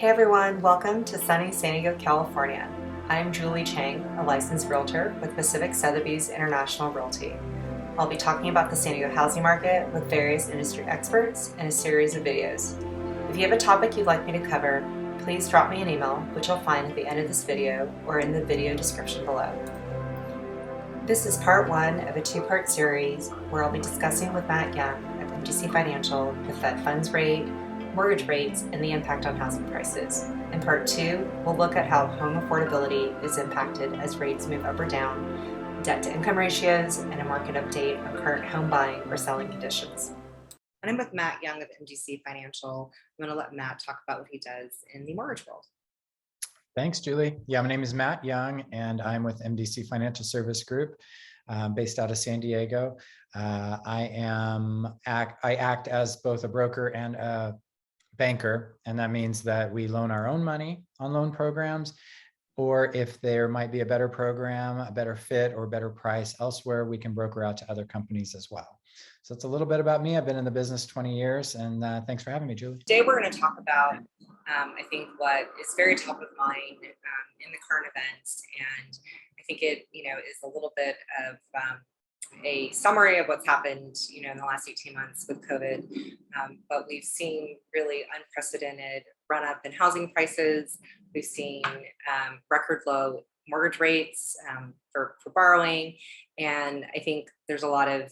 Hey everyone, welcome to sunny San Diego, California. I'm Julie Chang, a licensed realtor with Pacific Sotheby's International Realty. I'll be talking about the San Diego housing market with various industry experts in a series of videos. If you have a topic you'd like me to cover, please drop me an email, which you'll find at the end of this video or in the video description below. This is part one of a two-part series where I'll be discussing with Matt Young of MDC Financial the Fed funds rate, mortgage rates, and the impact on housing prices. In part two, we'll look at how home affordability is impacted as rates move up or down, debt-to-income ratios, and a market update on current home buying or selling conditions. And I'm with Matt Young of MDC Financial. I'm going to let Matt talk about what he does in the mortgage world. Thanks, Julie. Yeah, my name is Matt Young, and I'm with MDC Financial Service Group, based out of San Diego. I act as both a broker and a banker, and that means that we loan our own money on loan programs, or if there might be a better program, a better fit, or better price elsewhere, we can broker out to other companies as well. So it's a little bit about me. I've been in the business 20 years, and thanks for having me, Julie. Today we're going to talk about, I think, what is very top of mind in the current events, and I think it, is a little bit of a summary of what's happened, in the last 18 months with COVID. But we've seen really unprecedented run up in housing prices. We've seen record low mortgage rates for borrowing. And I think there's a lot of,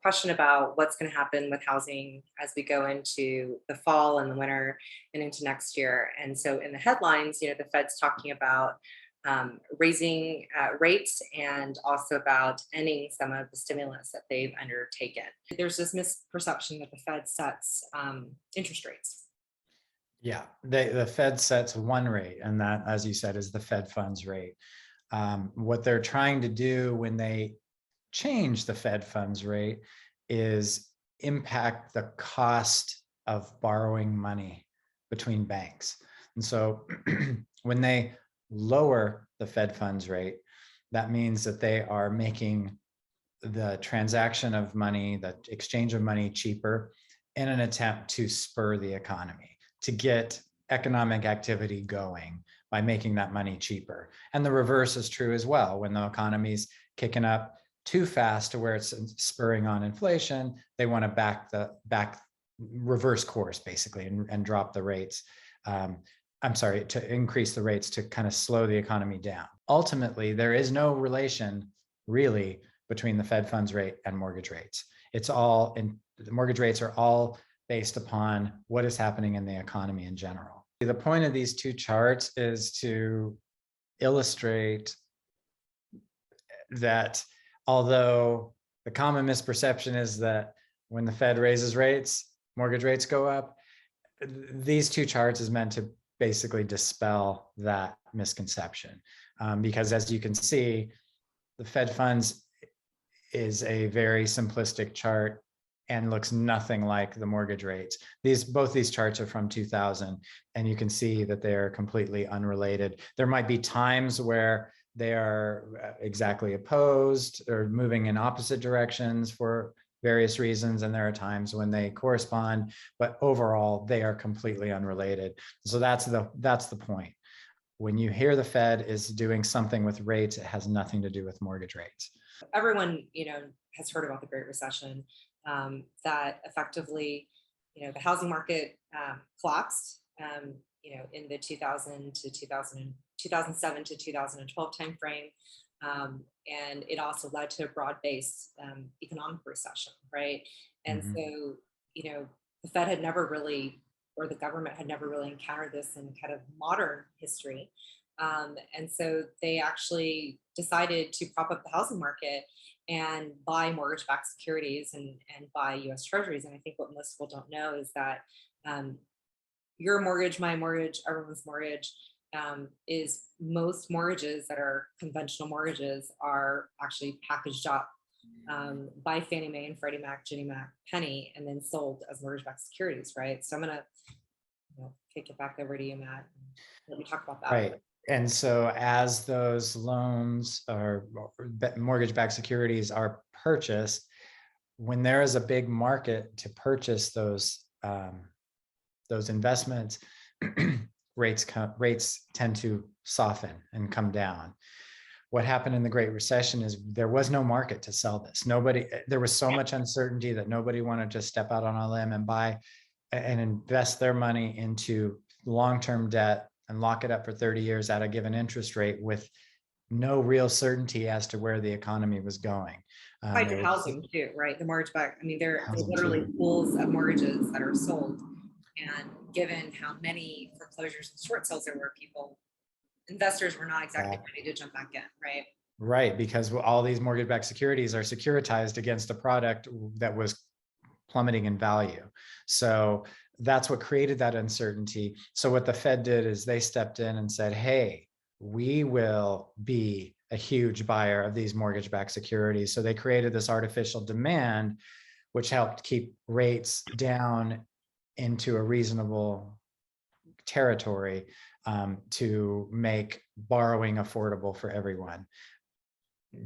question about what's going to happen with housing as we go into the fall and the winter and into next year. And so in the headlines, the Fed's talking about raising rates and also about ending some of the stimulus that they've undertaken. There's this misperception that the Fed sets interest rates. Yeah, the Fed sets one rate, and that, as you said, is the Fed funds rate. What they're trying to do when they change the Fed funds rate is impact the cost of borrowing money between banks. And so when they lower the Fed funds rate, that means that they are making the transaction of money, the exchange of money cheaper in an attempt to spur the economy, to get economic activity going by making that money cheaper. And the reverse is true as well. When the economy's kicking up too fast to where it's spurring on inflation, they want to reverse course basically and drop the rates. To increase the rates to kind of slow the economy down. Ultimately, there is no relation really between the Fed funds rate and mortgage rates. The mortgage rates are all based upon what is happening in the economy in general. The point of these two charts is to illustrate that although the common misperception is that when the Fed raises rates, mortgage rates go up, these two charts is meant to basically dispel that misconception. Because as you can see, the Fed funds is a very simplistic chart and looks nothing like the mortgage rates. Both these charts are from 2000, and you can see that they are completely unrelated. There might be times where they are exactly opposed or moving in opposite directions for various reasons, and there are times when they correspond, but overall they are completely unrelated. So that's the point. When you hear the Fed is doing something with rates, it has nothing to do with mortgage rates. Everyone, has heard about the Great Recession, that effectively, the housing market collapsed, in the 2007 to 2012 timeframe. And it also led to a broad-based economic recession, right? And so, the Fed had never really, or the government had never really encountered this in kind of modern history. And so they actually decided to prop up the housing market and buy mortgage-backed securities and buy US Treasuries. And I think what most people don't know is that your mortgage, my mortgage, everyone's mortgage, is most mortgages that are conventional mortgages are actually packaged up by Fannie Mae and Freddie Mac, Ginnie Mac, Penny, and then sold as mortgage-backed securities, right? So I'm going to kick it back over to you, Matt, and let me talk about that. Right. And so as those loans or mortgage-backed securities are purchased, when there is a big market to purchase those investments, rates tend to soften and come down. What happened in the Great Recession is there was no market to sell this. There was so much uncertainty that nobody wanted to step out on a limb and buy and invest their money into long-term debt and lock it up for 30 years at a given interest rate with no real certainty as to where the economy was going. Tied to housing too, right? The mortgage back, I mean, there are literally pools of mortgages that are sold. And given how many foreclosures and short sales there were, investors were not exactly ready to jump back in, right? Right, because all these mortgage-backed securities are securitized against a product that was plummeting in value. So that's what created that uncertainty. So what the Fed did is they stepped in and said, hey, we will be a huge buyer of these mortgage-backed securities. So they created this artificial demand, which helped keep rates down into a reasonable territory to make borrowing affordable for everyone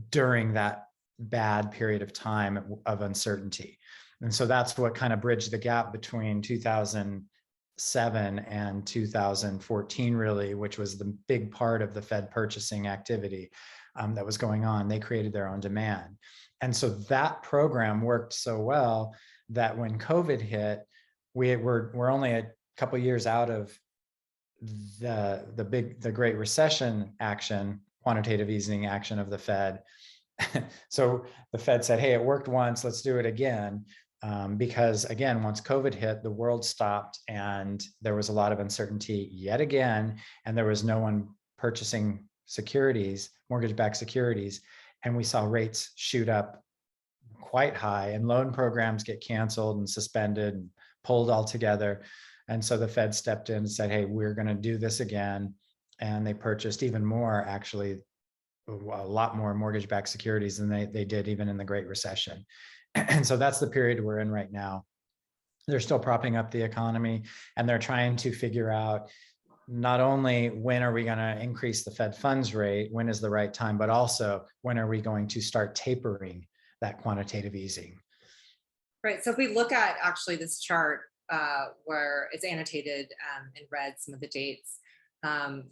during that bad period of time of uncertainty. And so that's what kind of bridged the gap between 2007 and 2014, really, which was the big part of the Fed purchasing activity that was going on. They created their own demand. And so that program worked so well that when COVID hit, we're only a couple of years out of the Great Recession action, quantitative easing action of the Fed. So the Fed said, hey, it worked once, let's do it again. Because again, once COVID hit, the world stopped and there was a lot of uncertainty yet again, and there was no one purchasing securities, mortgage-backed securities. And we saw rates shoot up quite high and loan programs get canceled and suspended and pulled altogether. And so the Fed stepped in and said, hey, we're going to do this again. And they purchased even more, actually, a lot more mortgage-backed securities than they did even in the Great Recession. And so that's the period we're in right now. They're still propping up the economy, and they're trying to figure out not only when are we going to increase the Fed funds rate, when is the right time, but also when are we going to start tapering that quantitative easing. Right. So if we look at actually this chart where it's annotated in red, some of the dates, to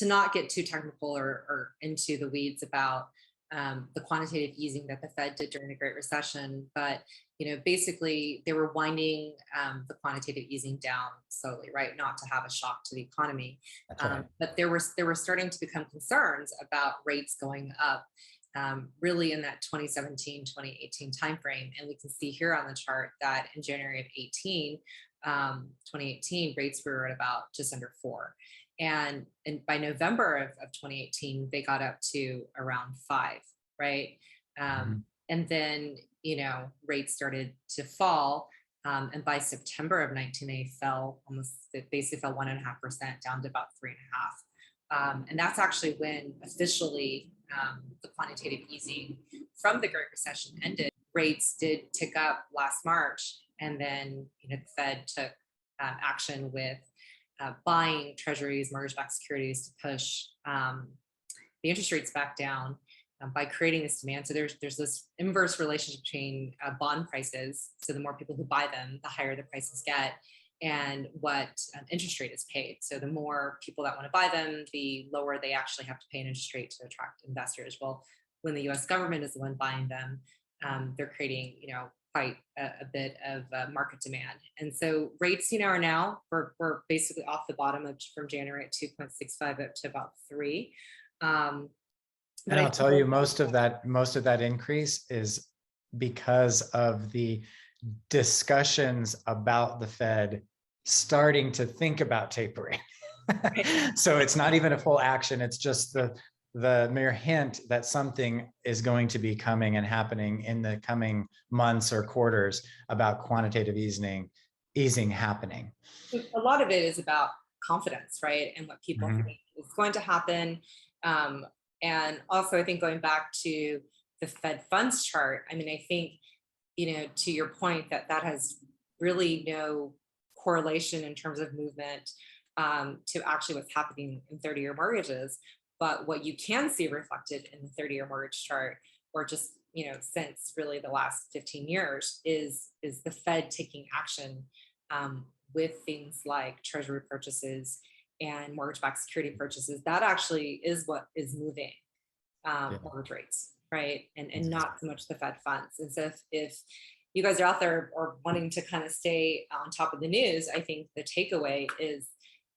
not get too technical or into the weeds about the quantitative easing that the Fed did during the Great Recession, but basically they were winding the quantitative easing down slowly, right? Not to have a shock to the economy. Right. But there were starting to become concerns about rates going up really in that 2017, 2018 timeframe. And we can see here on the chart that in January of 2018, rates were at about just under 4. And by November of 2018, they got up to around 5, right? And then, rates started to fall. And by September of 19, they basically fell 1.5% down to about 3.5. And that's actually when officially the quantitative easing from the Great Recession ended. Rates did tick up last March. And then, the Fed took action with buying treasuries, mortgage-backed securities to push the interest rates back down by creating this demand. So there's this inverse relationship between bond prices. So the more people who buy them, the higher the prices get, and what interest rate is paid. So the more people that want to buy them, the lower they actually have to pay an interest rate to attract investors. Well, when the U.S. government is the one buying them, they're creating, quite a bit of market demand. And so rates, are now, we're basically off the bottom from January at 2.65 up to about 3. And I'll tell you, most of that increase is because of the discussions about the Fed starting to think about tapering. So it's not even a full action. It's just the mere hint that something is going to be coming and happening in the coming months or quarters about quantitative easing happening. A lot of it is about confidence, right? And what people think is going to happen. And also, I think going back to the Fed funds chart, I mean, I think, to your point, that has really no correlation in terms of movement to actually what's happening in 30-year mortgages. But what you can see reflected in the 30-year mortgage chart, or just, since really the last 15 years, is the Fed taking action with things like treasury purchases and mortgage-backed security purchases, that actually is what is moving Yeah, mortgage rates, right? And exactly. not so much the Fed funds. And so if you guys are out there or wanting to kind of stay on top of the news, I think the takeaway is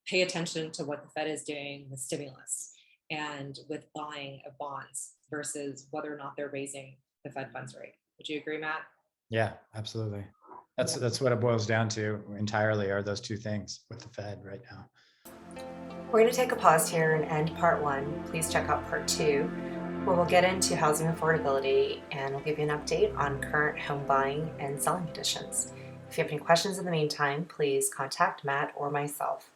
pay attention to what the Fed is doing with stimulus and with buying of bonds versus whether or not they're raising the Fed funds rate. Would you agree, Matt? Yeah, absolutely. That's Yeah. that's what it boils down to entirely, are those two things with the Fed right now. We're going to take a pause here and end part one. Please check out part two, where we'll get into housing affordability and we'll give you an update on current home buying and selling conditions. If you have any questions in the meantime, please contact Matt or myself.